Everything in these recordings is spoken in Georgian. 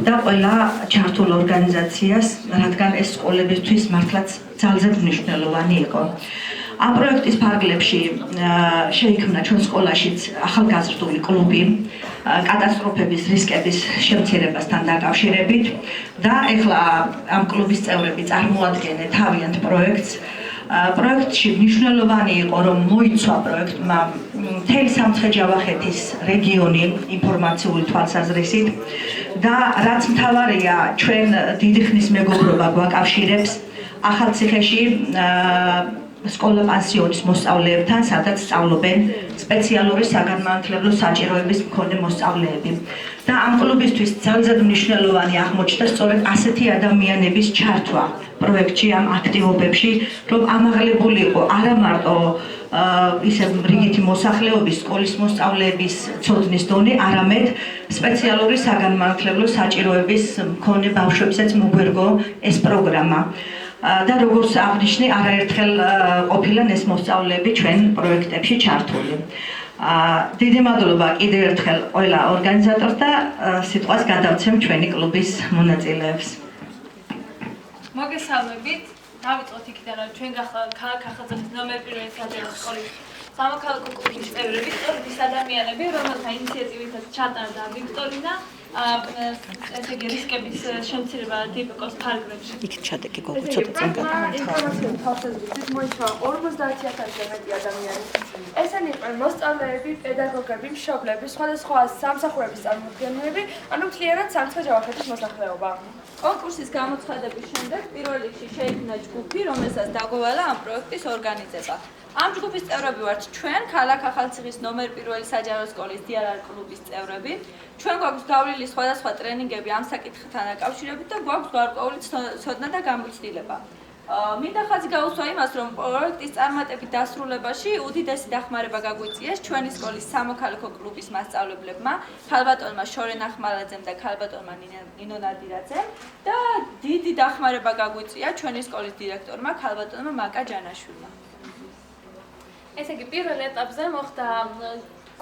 უსწრაფდა ყველა ჩართულ ორგანიზაციას, რადგან ეს სკოლებისთვის მართლაც ძალზედ მნიშვნელოვანი იყო. ამ პროექტის ფარგლებში შეიქმნა ჩვენ სკოლაშიც ახალგაზრდული კლუბი კატასტროფების რისკების შემცირებასთან დაკავშირებით და ეხლა ამ კლუბის წევრები წარმოადგენენ თავიანთ პროექტს. პროექტში მნიშვნელოვანი იყო, რომ მოიცვა პროექტმა მთელი სამცხე-ჯავახეთის რეგიონი ინფორმაციული თვალსაზრისით და რაც მთავარია, ჩვენ დიდი ხნის მეგობრობა გვაკავშირებს ახალციხეში სკოლა-პანსიონის მოსწავლეებთან, სადაც სწავლობენ სპეციალური საგანმანათლებლო საჭიროების მქონე მოსწავლეები. და ამ კლუბისთვის ძალზედ მნიშვნელოვანი აღმოჩნდა სწორედ ასეთი ადამიანების ჩართვა პროექტში, ამ აქტივობებში, რომ ამაღლებული იყო არა მარტო ისე რიგითი მოსახლეობის, სკოლის მოსწავლეების ცოდნის დონე, არამედ სპეციალური საგანმანათლებლო საჭიროების მქონე ბავშვებსაც მოგვერგო ეს პროგრამა. და როგორც აღნიშნე, არაერთხელ ყოფილან ეს მოსწავლეები ჩვენ პროექტებში ჩართული. დიდი მადლობა კიდევ ერთხელ ყველა ორგანიზატორს და სიტყვას გადავცემ ჩვენი კლუბის მონაწილეებს. მოგესალმებით. დავიწყოთ იქიდან, რომ ჩვენ ქალაქ ახალციხის ნომერ 1 საჯარო სკოლის სამოქალაქო კლუბის წევრები, ის ადამიანები, რომელთა ინიციატივითაც ჩატარდა ვიქტორინა ესე იგი რისკების შემცირება დიპკოს ფარგლებში. იქ ჩადეკი გოგო ცოტა წინ ინფორმაციული თვალსაზრისით მოიცვა 50,000-ზე მეტი ადამიანი. ესენი იყვნენ მოსწავლეები, პედაგოგები, მშობლები, სხვადასხვა სამსახურების წარმომადგენლები, ანუ მთლიანად სამცხე-ჯავახეთის მოსახლეობა. კონკურსის გამოცხადების შემდეგ პირველ რიგში შეიქმნა ჯგუფი, რომელსაც დაგვევალა ამ პროექტის ორგანიზება. ამ ჯგუფის წევრები ვართ ჩვენ, ქალაქ ახალციხის ნომერ 1 საჯარო სკოლის დიალოგ კლუბის წევრები. ჩვენ გვაქვს გავლილი სხვადასხვა ტრენინგები ამ საკითხთან დაკავშირებით და გვაქვს გარკვეული ცოდნა და გამოცდილება. მინდა ხაზი გაუსვა იმას, რომ პროექტის წარმატებით დასრულებაში უდიდესი დახმარება გაგვიწიეს ჩვენი სკოლის სამოქალაქო კლუბის მასწავლებლებმა, ქალბატონმა შორენ ახმალაძემ და ქალბატონმა ნინო ნადირაძემ და დიდი დახმარება გაგვიწია ჩვენი სკოლის დირექტორმა, ქალბატონმა მაკა ჯანაშვილმა. ესე იგი, პირველ ეტაპზე მოხდა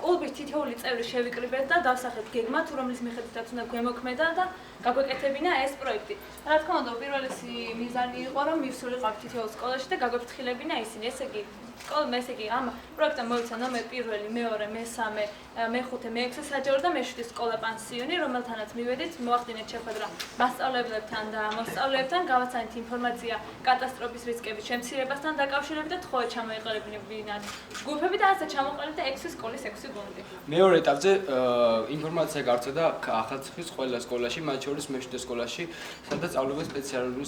კლუბის თითოეული წევრი შევიკრიბეთ და დავსახეთ გეგმა, თუ რომლის მიხედვითაც უნდა გვემოქმედა და გაგვეკეთებინა ეს პროექტი. რა თქმა უნდა, უპირველესი მიზანი იყო, რომ მივსულიყავთ თითოეულ სკოლაში და გაგვეფრთხილებინა ისინი. ესე იგი, ამ პროექტმა მოიცა ნომერ 1, მეორე, მე-3, მე-5, მე-6 საჯარო და მე-7 სკოლა-პანსიონი, რომელთანაც მივედით, მოახდინეთ შეხვედრა მასწავლებლებთან და მოსწავლეებთან, გავაცანით ინფორმაცია კატასტროფის რისკების შემცირებასთან დაკავშირებით და თხოვეთ ჩამოეყალიბებინათ ჯგუფები და ასე ჩამოყალიბდა 6 სკოლის 6 გუნდი. მეორე ეტაპზე ინფორმაცია გავრცელდა ახალციხის ყველა სკოლაში, მათ შორის მე-7 სკოლაში, სადაც სწავლობენ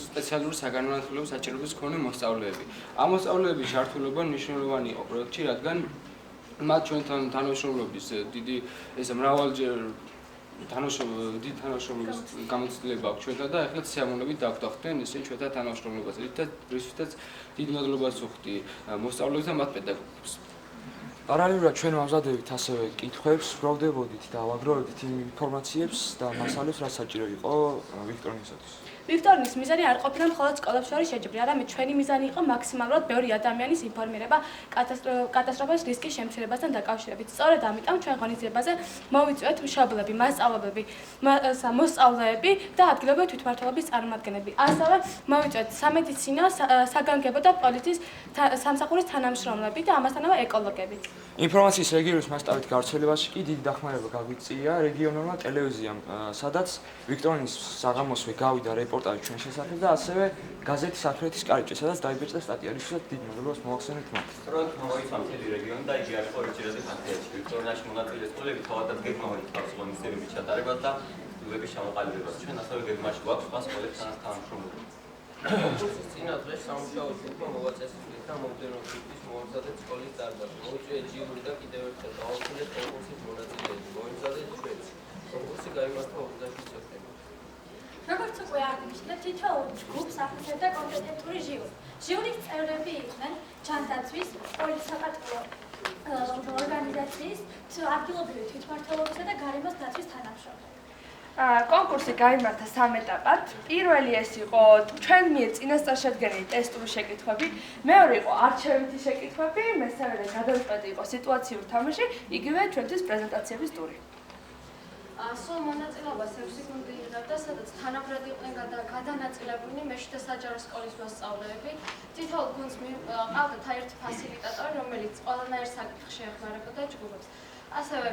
სპეციალური საგანმანათლებლო საჭიროების მქონე მოსწავლეები. ამ მოსწავლეების ჩართულობა მნიშვნელოვანი იყო პროექტში, რადგან მათ ჩვენთან თანამშრომლობის დიდი მრავალჯერ დიდი თანამშრომლობის გამოცდილება აქვს ჩვენთან და ეხლა სიამოვნებით დაგვდახდნენ ისინი ჩვენთან თანამშრომლობას, რისთვისაც დიდი მადლობას ვუხდი მოსწავლეებს და მათ პედაგოგებს. პარალელურად ჩვენ ვამზადებთ ასევე კითხვებს, ვგროვდებოდით და ვაგროვებდით იმ ინფორმაციებს და მასალებს, რაც საჭირო იყო ვიქტორინისათვის. ვიქტორინის მიზანი არ ყოფილა მხოლოდ სკოლებს შორის შეჯიბრი, არამედ ჩვენი მიზანი იყო მაქსიმალურად ბევრი ადამიანის ინფორმირება კატასტროფის რისკის შემცირებასთან დაკავშირებით. სწორედ ამიტომ ჩვენ ღონისძიებაზე მოვიწვიეთ მშობლები, მასწავლებლები, მოსწავლეები და ადგილობრივი თვითმმართველობის წარმომადგენლები. ასევე მოვიწვიეთ სამედიცინო, საგანგებო და პოლიციის სამსახურის თანამშრომლები და ამასთანავე ეკოლოგები. ინფორმაციის რეგიონის მასშტაბით გავრცელებაში კი დიდი დახმარება გაგვიწია რეგიონალურმა ტელევიზიამ, სადაც ვიქტორინის საღამოსვე გავიდა რეპორტაჟი ჩვენ შესახებ და ასევე გაზეთი საფრეთის კარიბჭე, სადაც დაიბეჭდა სტატია, რისთვისაც დიდ მადლობას მოვახსენებთ მათ. სწორედ მოიცვა მთელი რეგიონი და იგი არის ორიჯერადი ხანთიაში. ვიქტორინაში მონაწილე სკოლები თავადაც გეგმავით აქვს ღონისძიებების ჩატარებას და სკოლების ჩამოყალიბებას. ჩვენ ასევე გეგმაში გვაქვს სხვა სკოლებთან თანამშრომლობა. კონკურსის წინა დღეს სამუშაო ჯგუფმა მოვაწესრიგეთ და მომდევნო ჯგუფის მოამზადეთ სკოლის დარბაზი. მოუწიეთ ჯიური და კიდევ ერთხელ გავახსენეთ კონკურსის მონაწილეები. მოიმზადეთ ჩვენც. კონკურსი გაიმართა 27 სექტემბერში. როგორც უკვე აღნიშნეთ, თითოეულ ჯგუფს აფასებდა კომპეტენტური ჟიური. ჟიურის წევრები იყვნენ ჯანდაცვის, სკოლის საპატრულო ორგანიზაციის, ადგილობრივი თვითმმართველობისა და გარემოს დაცვის თანამშრომლები. კონკურსი გაიმართა 3 ეტაპად. პირველი ეს იყო ჩვენ მიერ წინასწარშედგენილი ტესტური შეკითხვები, მეორე იყო არჩევითი შეკითხვები, მესამე და გადამწყვეტი იყო სიტუაციური თამაში, იგივე ჩვენთვის პრეზენტაციების ტური. სულ მონაწილეობას 6 გუნდი იღებდა, სადაც თანაბრად იყვნენ გადანაწილებულნი მე-7 საჯარო სკოლის მოსწავლეები. თითოეულ გუნდს ყავდათ ერთი ფასილიტატორი, რომელიც ყველანაირ საკითხში ეხმარებოდა ჯგუფებს. ასევე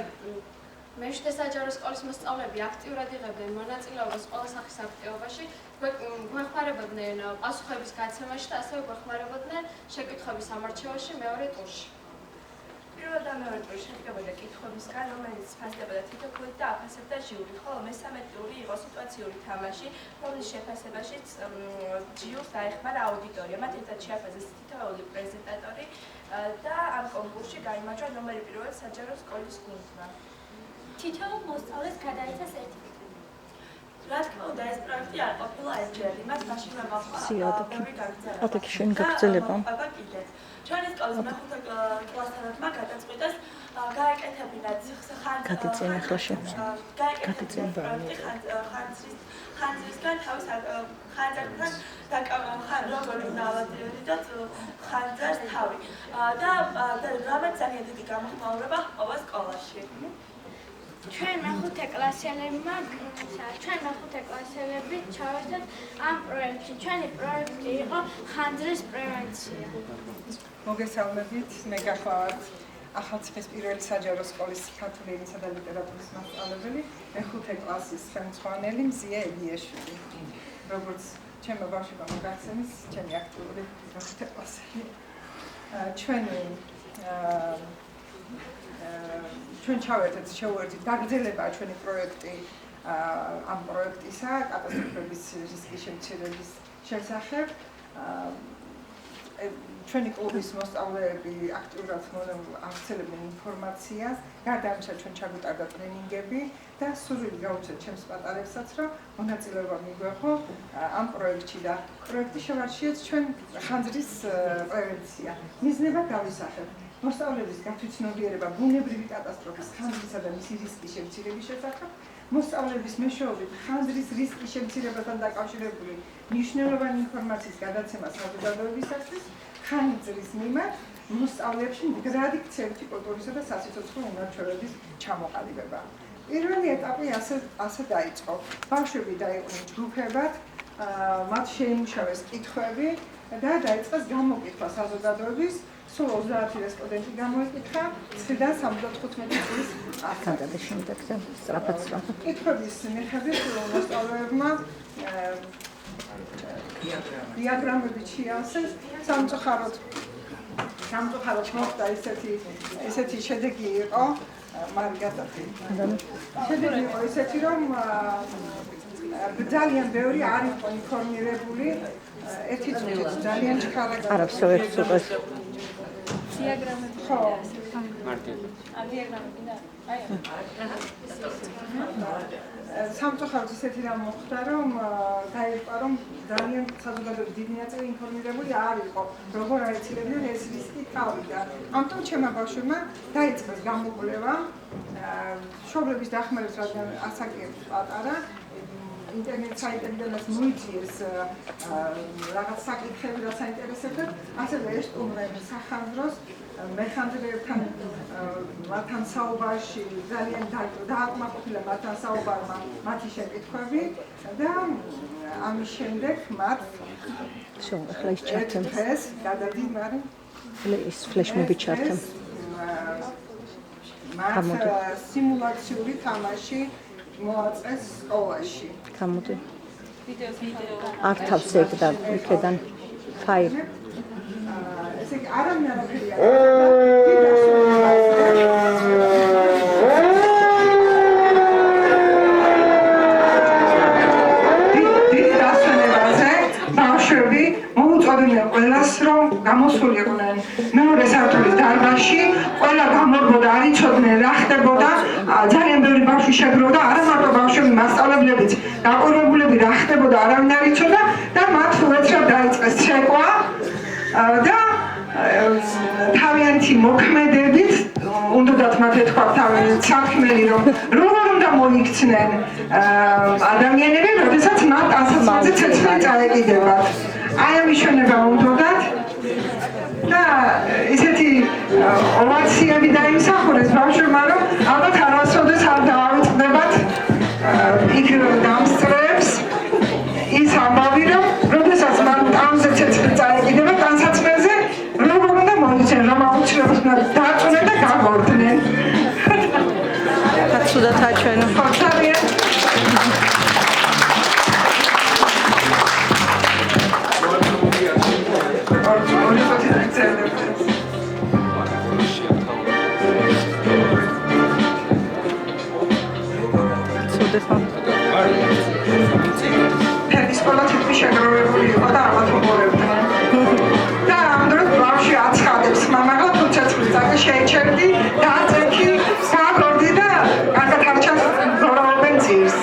მე-7 საჯარო სკოლის მოსწავლეები აქტიურად იღებდნენ მონაწილეობას ყველა სახის აქტივობაში, გვეხმარებოდნენ პასუხების გაცემაში და ასევე გვეხმარებოდნენ შეკითხვების ამორჩევაში მეორე ტურში. პირველ და მეორე ტური შედგებოდა კითხვებისგან, რომელიც ფასდებოდა თითო ქულით და აფასებდა ჟიური, ხოლო მესამე ტური იყო სიტუაციური თამაში, რომლის შეფასებაშიც ჟიურს დაეხმარა აუდიტორია. მათ ერთად შეაფასეს თითოეული პრეზენტატორი და ამ კონკურსში გაიმარჯვა ნომერი პირველი საჯარო სკოლის გუნდმა. თითოეულ მოსწავლეს გადაეცა სერტიფიკატი. რა თქმა უნდა, ეს პროექტი არ ყოფილა ერთჯერადი, მას მაშინვე მოხდა ბევრი გაგრძელება. ათექი შენ გაგრძელება. ჩვენი სკოლის მეხუთე კლასთანმა გადაწყვიტეს გაეკეთებინათ ხანძრისგან თავის ხანძართან როგორი ნავადიოდათ ხანძარს თავი და რამაც ძალიან დიდი გამოხმაურება ჰყვა სკოლაში. ჩვენ მეხუთე კლასელები ჩავერთეთ ამ პროექტში. ჩვენი პროექტი იყო ხანძრის პრევენცია. მოგესალმებით, მე გახლავართ ახალციხის პირველი საჯარო სკოლის ქართული ენისა და ლიტერატურის მასწავლებელი, მეხუთე კლასის ხელმძღვანელი მზია ელიაშვილი. როგორც ჩემო ბავშვებმა მოგახსენეს, ჩემი აქტიური მეხუთე კლასელი. ჩვენ ჩავერთეთ შევერთით გაგრძელება ჩვენი პროექტი ამ პროექტისა კატასტროფების რისკის შემცირების შესახებ. ჩვენი კლუბის მოსწავლეები აქტიურად ავრცელებდნენ ინფორმაციას, გარდა ამისა ჩვენ ჩაგვიტარდა ტრენინგები და სურვილი გაუჩნდათ ჩემს პატარებსაც, რომ მონაწილეობა მიგვეღო ამ პროექტში და პროექტის შევარჩიეთ ჩვენ ხანძრის პრევენცია. მიზნებად გავისახებ მოსწავლეების გათვითცნობიერება ბუნებრივი კატასტროფის ხანძრისა და მისი რისკის შემცირების შესახებ, მოსწავლეების მეშვეობით ხანძრის რისკის შემცირებასთან დაკავშირებული მნიშვნელოვანი ინფორმაციის გადაცემა საზოგადოებისათვის, ხანძრის მიმართ მოსწავლეებში მდგრადი ქცევითი კულტურისა და სასიცოცხლო უნარჩვევების ჩამოყალიბება. პირველი ეტაპი ასე დაიწყო. ბავშვები დაიყვნენ ჯგუფებად, მათ შეიმუშავეს კითხვები და დაიწყეს გამოკითხვა საზოგადოების. სულ 30 რესპონდენტი გამოიკითხა 9-დან 75 წლის ასაკამდე. შემდეგზე სწრაფად. კითხვების მიხედვით მოსწავლეებმა დიაგრამები შეავსეს. სამწუხაროდ მოხდა ესეთი შედეგი იყო, მარგატათი. შედეგი იყო ესეთი, რომ ძალიან ბევრი არ იყო ინფორმირებული. ერთი წუთით ძალიან ჩქარა. არა, всё, ერთ წუთს. დიაგრამები. ხო. დიაგრამები და აი. სამწუხაროდ ისეთი რამ მოხდა, რომ დაიწყო, რომ ძალიან საზოგადოების დიდი ნაწილი ინფორმირებული არ იყო, როგორ აეცილებდნენ ეს რისკი თავიდან. ამიტომ ჩემმა ბავშვებმა დაიწყეს გამოკვლევა, მშობლების დახმარებით, რადგან ასაკი პატარა, ინტერნეტ საიტებიდანაც მოიწიეს რაღაც საკითხები, რაც აინტერესებდათ, ასევე ესტუმრენ სახანძროს მეხანძრეებთან მათთან საუბარში ძალიან დააკმაყოფილა მათთან საუბარმა მათი შეკითხვები და ამის შემდეგ მათ ახლა ის ჩართემ ეს გადადით, მაგრამ ის ფლეშმობი ჩართემ მათ სიმულაციური თამაში მოაწეს სკოლაში. გამოდი. ვიდეო. არ თავს ეგ და იქიდან ფაილ. ესე იგი არამე არაფერია. დიდი დასვენებაზე ბავშვები მოუწოდნენ ყველას, რომ გამოსულიყვნენ მეორე სართულის დარბაზში, ყველა გამორბოდა, არ იცოდნენ რა ხდებოდა, ძალიან ბევრი ბავშვი შეგროვდა, არა მარტო ბავშვები, მასწავლებლებიც დაყურებულები რა ხდებოდა, არავინ არ იცოდა და მათ უეცრად დაიწყეს ცეკვა და თავიანთი მოქმედებით უნდათ მათ ეთქვათ საქმელი, რომ როგორ უნდა მოიქცნენ ადამიანები, როდესაც მათ ასაცმაზე ცეცხლი წაეკიდებათ. აი ამის შენება უნდათ და ისეთი ოვაციები დაიმსახურეს ბავშვებმა, რომ ალბათ არასოდეს არ დაავიწყდებათ ფერდი სკოლა თითქმის შეგროვებული იყო და ამათ უყურებდნენ. და ამ დროს ბავშვი აცხადებს, მამაღლა თუცეცხლის წაკი შეიჩერდი და აწექი გააკორდი და კარგად არჩევს ზორავობენ ძირს.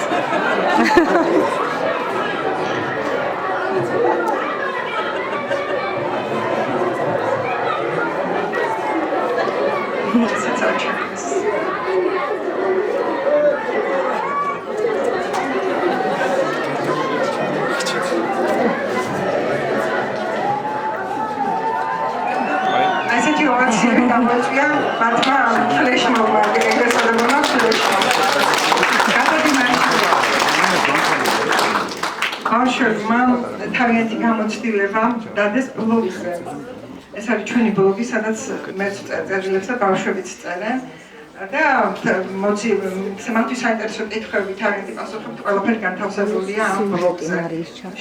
ასეთი ოვაციები გამოიწვია მათმა ფლეშმობმა, ეგრესა და მონა ფლეშმობ. გასადი მაშინია. ბავშვებმა თავიანთი გამოცდილება დადეს ბლოგზე. ეს არის ჩვენი ბლოგი, სადაც მეც წერილებს და ბავშვებიც წერენ. და მათთვის საინტერესო კითხვები თავიანთი პასუხებით ყველაფერი განთავსებულია ამ ბლოგზე.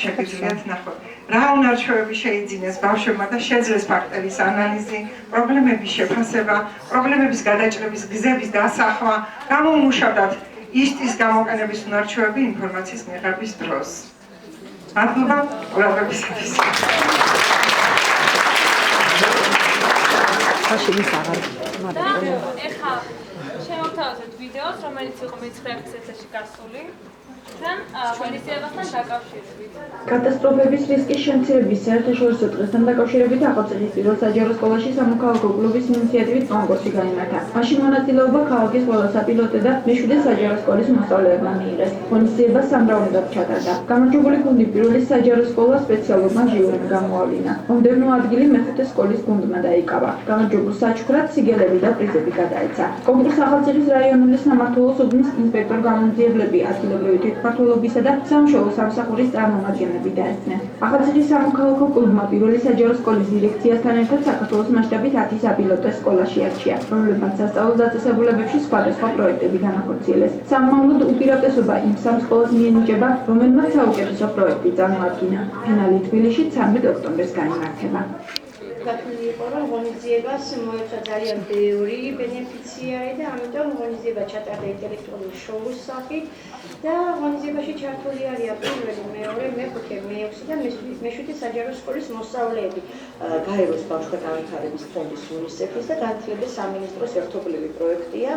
შეგიძლიათ ნახოთ. რა უნარჩვევები შეიძინეს ბავშვებმა და შეძლეს ფაქტების ანალიზი, პრობლემების შეფასება, პრობლემების გადაჭრების გზების დასახვა, გამომუშავდათ ისტის გამოყენების უნარჩვევები ინფორმაციის მიღების დროს. მადლობა ყურადღებისათვის. ეხლა შევთავაზეთ ვიდეოს, რომელიც იყო მე-9 წელიწადში გასული. თან ღონისძიებასთან დაკავშირებით. კატასტროფების რისკის შემცირების საერთაშორისო დღესთან დაკავშირებით ახალციხის პირველ საჯარო სკოლაში სამოქალაქო კლუბის ინიციატივით კონკურსი გაიმართა. მაშინ მონაწილეობა ქალაქის ყველა საპილოტე და მე-7 საჯარო სკოლის მოსწავლეებმა მიიღეს. ღონისძიება სამრავლებლად ჩატარდა. გამარჯვებული გუნდი პირველი საჯარო სკოლა სპეციალურმა ჟიურიმ გამოავლინა. მომდევნო ადგილი მე-5 სკოლის გუნდმა დაიკავა. გამარჯვებულ საჩქრად სიგელები და პრიზები გადაეცა. კონკურს ახალციხის რაიონული სამმართველოს უბნის ინსპექტორ გამომძიებლები ადგილობრივი თვითმმართველობისა და სამშობლო სამსახურის წარმომადგენლები დაესწრნენ. ახალციხის სამოქალაქო კლუბმა პირველი საჯარო სკოლის დირექციასთან ერთად საქართველოს მასშტაბით 10 საპილოტე სკოლა შეარჩია, რომლებმაც სასწავლო დაწესებულებებში სხვადასხვა პროექტები განახორციელეს. სამმავლოდ უპირატესობა იმ სამ სკოლას მიენიჭება, რომელმაც საუკეთესო პროექტი წარმოადგინა. ფინალი თბილისში 13 ოქტომბერს გაიმართება. გათვლილი იყო, რომ ღონისძიებას მოეწვა ძალიან ბევრი ბენეფიციარი და ამიტომ ღონისძიება ჩატარდა ინტელექტუალური შოუს სახით და ღონისძიებაში ჩართული არიან პირველი, მეორე, მე-5, მე-6 და მე-7 საჯარო სკოლის მოსწავლეები. გაეროს ბავშვთა განვითარების ფონდის UNICEF-ის და განათლების სამინისტროს ერთობლივი პროექტია,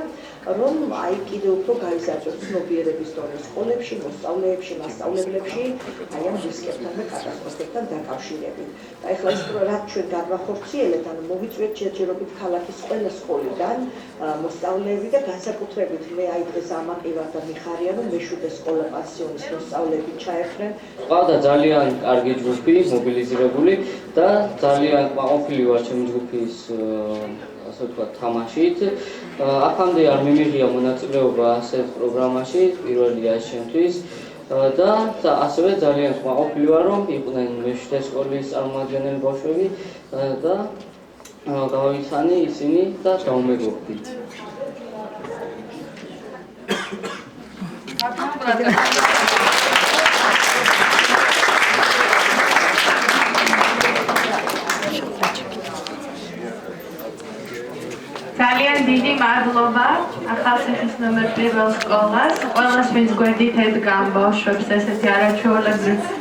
რომ აი კიდევ უფრო გაიზარდოს ცნობიერების დონე სკოლებში, მოსწავლეებში, მასწავლებლებში, აი ამ რისკებთან და კატასტროფებთან დაკავშირებით. და ეხლა ის რაც ჩვენ განვახორციელებთ, ანუ მოვიწვიეთ ჯერჯერობით ქალაქის ყველა სკოლიდან მოსწავლეები და განსაკუთრებით მე აი დღეს ამაყივარ და მიხარია, რომ მე-7 სკოლა პანსიონის მოსწავლეები ჩაერთნენ. ყავდა ძალიან კარგი ჯგუფი, მობილიზირებული და ძალიან კმაყოფილი ვარ ჩემი ჯგუფის ასე ვთქვათ თამაშით. აქამდე არ მიმიღია მონაწილეობა ასეთ პროგრამაში, პირველია ჩემთვის. და ასევე ძალიან კმაყოფილი ვარ, რომ იყვნენ მე-7 სკოლის წარმომადგენელი ბავშვები და გავიცანი ისინი და დავუმეგობრდით. ძალიან დიდი მადლობა ახალციხის ნომერ 1 სკოლას. ყველას ვინც გვერდით ედგა ამ ბავშვებს ესეთი არაჩვეულებრივ